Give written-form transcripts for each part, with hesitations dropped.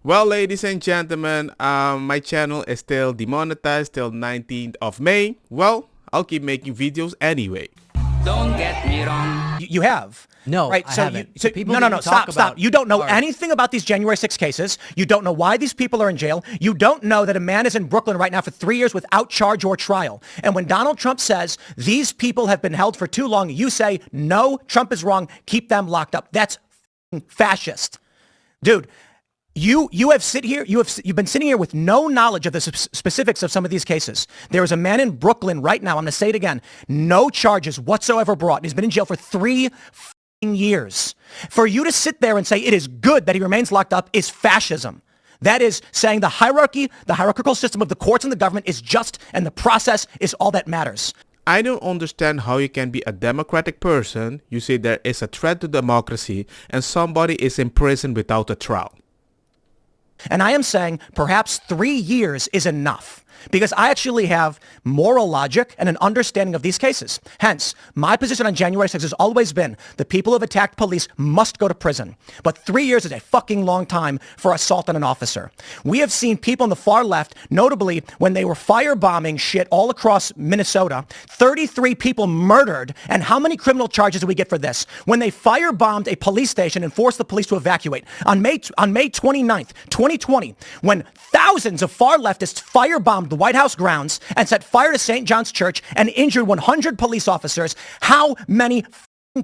Well, ladies and gentlemen, my channel is still demonetized till 19th of May. Well, I'll keep making videos anyway. Don't get me wrong. You have. No, right? I So haven't. You, so People no, need to talk stop. about You don't know art. anything about these January 6 cases. You don't know why these people are in jail. You don't know that a man is in Brooklyn right now for 3 years without charge or trial. And when Donald Trump says these people have been held for too long, you say, no, Trump is wrong. Keep them locked up. That's fascist. Dude, you've been sitting here with no knowledge of the specifics of some of these cases. There is a man in Brooklyn right now. I'm going to say it again. No charges whatsoever brought. He's been in jail for 3 years. For you to sit there and say it is good that he remains locked up is fascism. That is saying the hierarchical system of the courts and the government is just, and the process is all that matters. I don't understand how you can be a democratic person, you say there is a threat to democracy, and somebody is in prison without a trial. And I am saying perhaps 3 years is enough, because I actually have moral logic and an understanding of these cases. Hence, my position on January 6th has always been the people who have attacked police must go to prison. But 3 years is a fucking long time for assault on an officer. We have seen people on the far left, notably when they were firebombing shit all across Minnesota, 33 people murdered. And how many criminal charges do we get for this? When they firebombed a police station and forced the police to evacuate. On May 29th, 2020, when thousands of far leftists firebombed the White House grounds and set fire to St. John's Church and injured 100 police officers, how many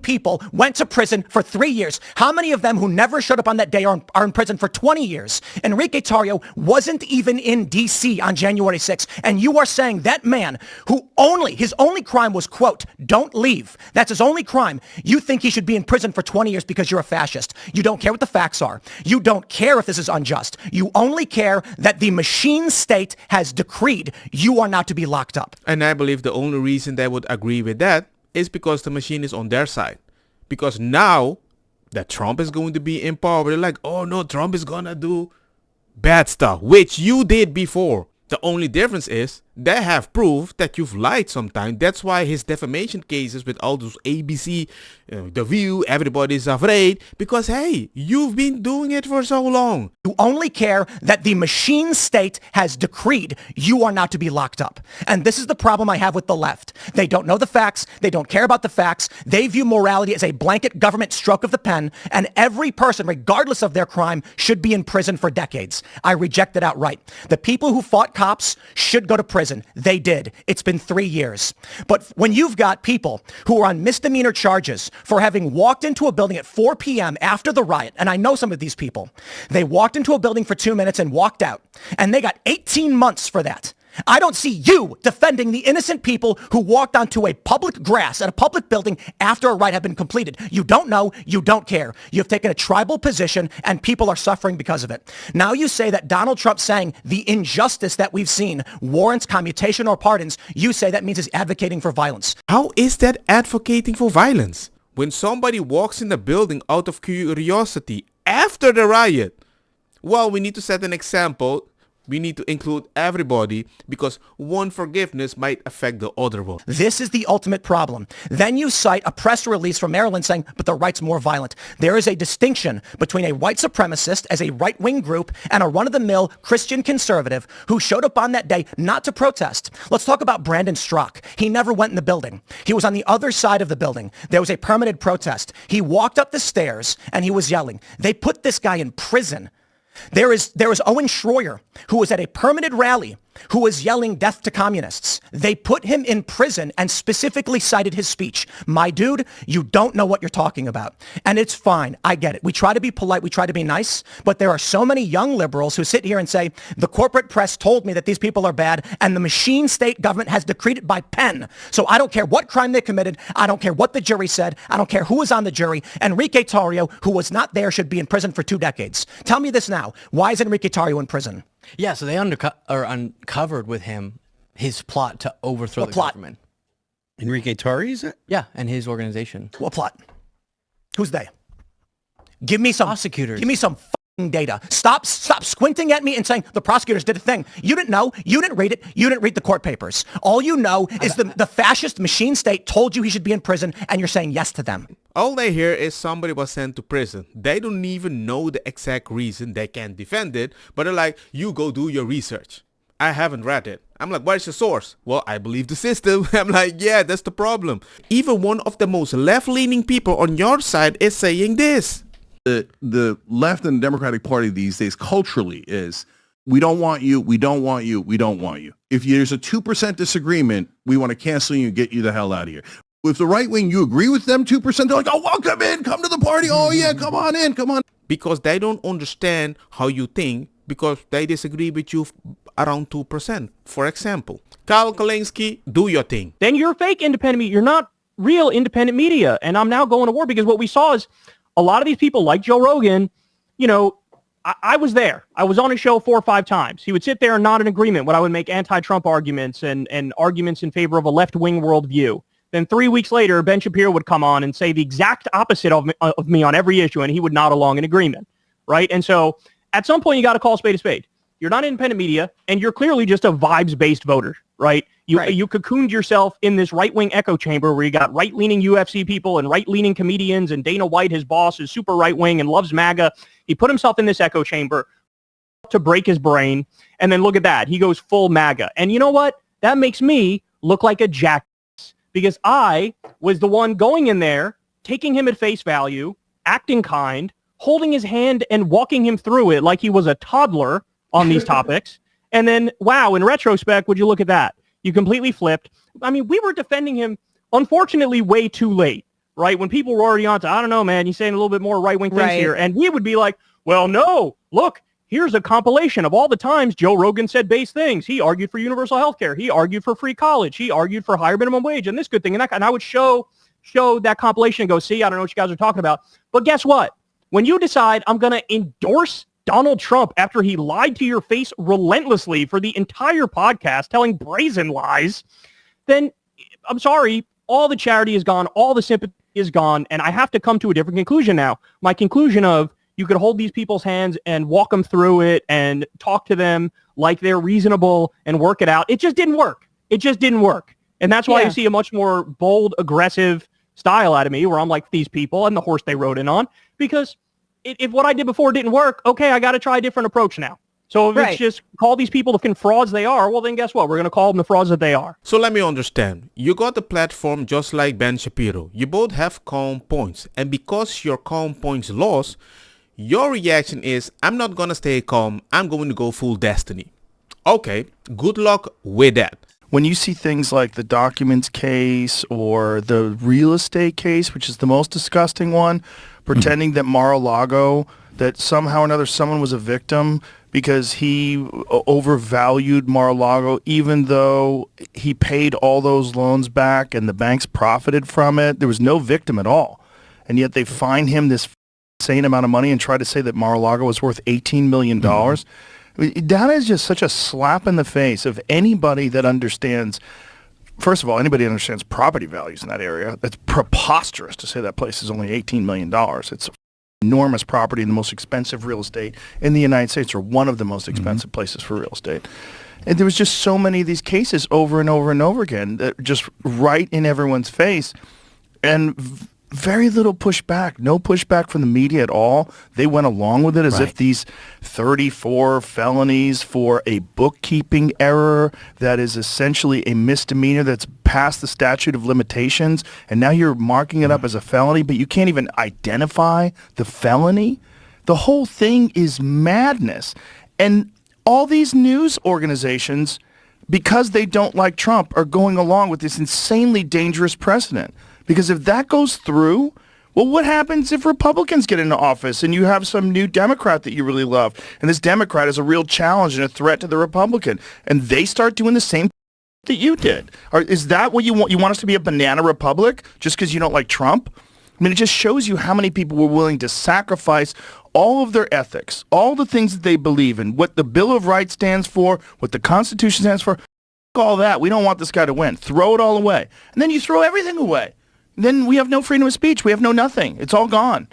people went to prison for 3 years? How many of them who never showed up on that day are in prison for 20 years? Enrique Tarrio wasn't even in D.C. on January 6th. And you are saying that man who his only crime was, quote, don't leave. That's his only crime. You think he should be in prison for 20 years because you're a fascist. You don't care what the facts are. You don't care if this is unjust. You only care that the machine state has decreed you are not to be locked up. And I believe the only reason they would agree with that is because the machine is on their side. Because now that Trump is going to be in power, they're like, oh no, Trump is gonna do bad stuff, which you did before. The only difference is they have proof that you've lied sometime. That's why his defamation cases with all those ABC, The View, everybody's afraid. Because, hey, you've been doing it for so long. You only care that the machine state has decreed you are not to be locked up. And this is the problem I have with the left. They don't know the facts. They don't care about the facts. They view morality as a blanket government stroke of the pen. And every person, regardless of their crime, should be in prison for decades. I reject it outright. The people who fought cops should go to prison. They did. It's been 3 years. But when you've got people who are on misdemeanor charges for having walked into a building at 4 p.m. after the riot, and I know some of these people, they walked into a building for 2 minutes and walked out, and they got 18 months for that. I don't see you defending the innocent people who walked onto a public grass at a public building after a riot had been completed. You don't know. You don't care. You've taken a tribal position and people are suffering because of it. Now you say that Donald Trump saying the injustice that we've seen warrants commutation or pardons. You say that means he's advocating for violence. How is that advocating for violence? When somebody walks in the building out of curiosity after the riot, well, we need to set an example. We need to include everybody because one forgiveness might affect the other one. This is the ultimate problem. Then you cite a press release from Maryland saying, but the right's more violent. There is a distinction between a white supremacist as a right-wing group and a run-of-the-mill Christian conservative who showed up on that day not to protest. Let's talk about Brandon Strzok. He never went in the building. He was on the other side of the building. There was a permitted protest. He walked up the stairs and he was yelling. They put this guy in prison. There is Owen Schroyer, who was at a permitted rally, who was yelling death to communists. They put him in prison and specifically cited his speech. My dude, you don't know what you're talking about. And it's fine. I get it. We try to be polite. We try to be nice. But there are so many young liberals who sit here and say, the corporate press told me that these people are bad and the machine state government has decreed it by pen. So I don't care what crime they committed. I don't care what the jury said. I don't care who was on the jury. Enrique Tarrio, who was not there, should be in prison for 2 decades. Tell me this now. Why is Enrique Tarrio in prison? Yeah, so they uncovered with him his plot to overthrow the government. Enrique Tarrio, is it? Yeah, and his organization. What plot? Who's they? Give me some prosecutors. Give me some fucking data. Stop squinting at me and saying the prosecutors did a thing. You didn't know. You didn't read it. You didn't read the court papers. All you know is the fascist machine state told you he should be in prison, and you're saying yes to them. All they hear is somebody was sent to prison. They don't even know the exact reason. They can't defend it, but they're like, you go do your research. I haven't read it. I'm like, where's your source? Well, I believe the system. I'm like, yeah, that's the problem. Even one of the most left-leaning people on your side is saying this. The left and the Democratic Party these days culturally is, we don't want you, we don't want you, we don't want you. If there's a 2% disagreement, we want to cancel you and get you the hell out of here. If the right wing, you agree with them 2%, they're like, oh, welcome in, come to the party. Oh, yeah, come on in, come on. Because they don't understand how you think, because they disagree with you around 2%. For example, Kyle Kalinske, do your thing. Then you're fake independent media. You're not real independent media. And I'm now going to war because what we saw is a lot of these people like Joe Rogan, you know, I was there. I was on his show 4 or 5 times. He would sit there and nod in agreement when I would make anti-Trump arguments and arguments in favor of a left-wing worldview. Then 3 weeks later, Ben Shapiro would come on and say the exact opposite of me on every issue, and he would nod along in agreement, right? And so at some point, you got to call a spade a spade. You're not independent media, and you're clearly just a vibes-based voter, right? You cocooned yourself in this right-wing echo chamber where you got right-leaning UFC people and right-leaning comedians, and Dana White, his boss, is super right-wing and loves MAGA. He put himself in this echo chamber to break his brain, and then look at that. He goes full MAGA. And you know what? That makes me look like a jackass because I was the one going in there, taking him at face value, acting kind, holding his hand and walking him through it like he was a toddler on these topics. And then, wow, in retrospect, would you look at that? You completely flipped. I mean, we were defending him, unfortunately, way too late, right? When people were already on to, I don't know, man, you're saying a little bit more right-wing things here. And we would be like, well, no, look, here's a compilation of all the times Joe Rogan said base things. He argued for universal health care. He argued for free college. He argued for higher minimum wage and this good thing and that. And I would show that compilation and go, see, I don't know what you guys are talking about. But guess what? When you decide I'm going to endorse Donald Trump after he lied to your face relentlessly for the entire podcast, telling brazen lies, then I'm sorry, all the charity is gone, all the sympathy is gone, and I have to come to a different conclusion now. My conclusion of you could hold these people's hands and walk them through it and talk to them like they're reasonable and work it out. It just didn't work. It just didn't work. And that's why you see a much more bold, aggressive style out of me where I'm like these people and the horse they rode in on, because if what I did before didn't work, okay, I got to try a different approach now. So if it's just call these people the fucking frauds they are, well, then guess what? We're going to call them the frauds that they are. So let me understand. You got the platform just like Ben Shapiro. You both have calm points. And because your calm points lost, your reaction is, I'm not going to stay calm. I'm going to go full destiny. Okay, good luck with that. When you see things like the documents case or the real estate case, which is the most disgusting one, pretending that Mar-a-Lago, that somehow or another someone was a victim because he overvalued Mar-a-Lago, even though he paid all those loans back and the banks profited from it. There was no victim at all. And yet they fine him this insane amount of money and try to say that Mar-a-Lago was worth $18 million. I mean, that is just such a slap in the face of anybody that understands. First of all, anybody understands property values in that area. That's preposterous to say that place is only $18 million. It's enormous property and the most expensive real estate in the United States, or one of the most expensive places for real estate. And there was just so many of these cases over and over and over again that just right in everyone's face. And very little pushback, no pushback from the media at all. They went along with it as if these 34 felonies for a bookkeeping error that is essentially a misdemeanor that's past the statute of limitations, and now you're marking it up as a felony, but you can't even identify the felony. The whole thing is madness. And all these news organizations, because they don't like Trump, are going along with this insanely dangerous precedent. Because if that goes through, well, what happens if Republicans get into office and you have some new Democrat that you really love, and this Democrat is a real challenge and a threat to the Republican, and they start doing the same that you did? Or is that what you want? You want us to be a banana republic just because you don't like Trump? I mean, it just shows you how many people were willing to sacrifice all of their ethics, all the things that they believe in, what the Bill of Rights stands for, what the Constitution stands for. All that. We don't want this guy to win. Throw it all away. And then you throw everything away. Then we have no freedom of speech. We have no nothing. It's all gone.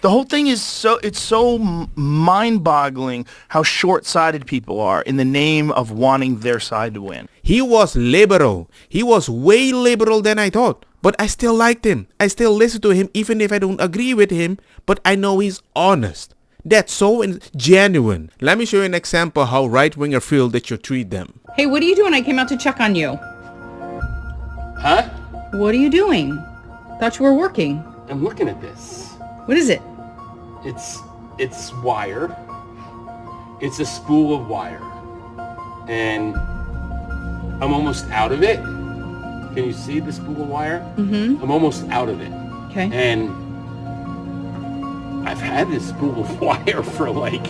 The whole thing is so mind-boggling how short-sighted people are in the name of wanting their side to win. He was liberal. He was way liberal than I thought. But I still liked him. I still listen to him even if I don't agree with him, but I know he's honest. That's so genuine. Let me show you an example how right-winger feel that you treat them. Hey, what are you doing? I came out to check on you. Huh? What are you doing? Thought you were working. I'm looking at this. What is it? It's wire. It's a spool of wire. And I'm almost out of it. Can you see the spool of wire? Mm-hmm. I'm almost out of it. Okay. And I've had this spool of wire for like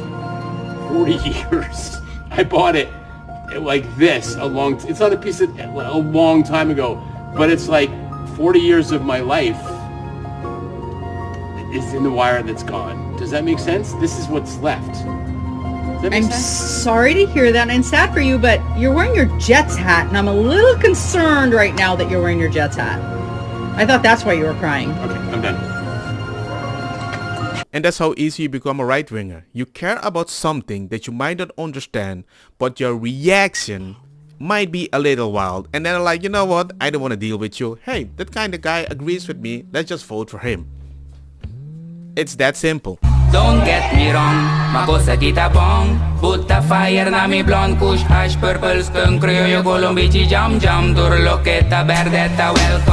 40 years. I bought it like this it's not a piece of, a long time ago, but it's like 40 years of my life is in the wire that's gone. Does that make sense? This is what's left. Does that make I'm sense? sorry to hear that, and I'm sad for you, but you're wearing your Jets hat, and I'm a little concerned right now that you're wearing your Jets hat. I thought that's why you were crying. Okay, I'm done. And that's how easy you become a right-winger. You care about something that you might not understand, but your reaction might be a little wild. And then like, you know what? I don't want to deal with you. Hey, that kind of guy agrees with me. Let's just vote for him. It's that simple. Don't get me wrong, makosa kita bong. Butta fire na mi blonde, kush hash, purple skunk, criollo, colombici, jam jam, durloqueta, verdetta, welcome.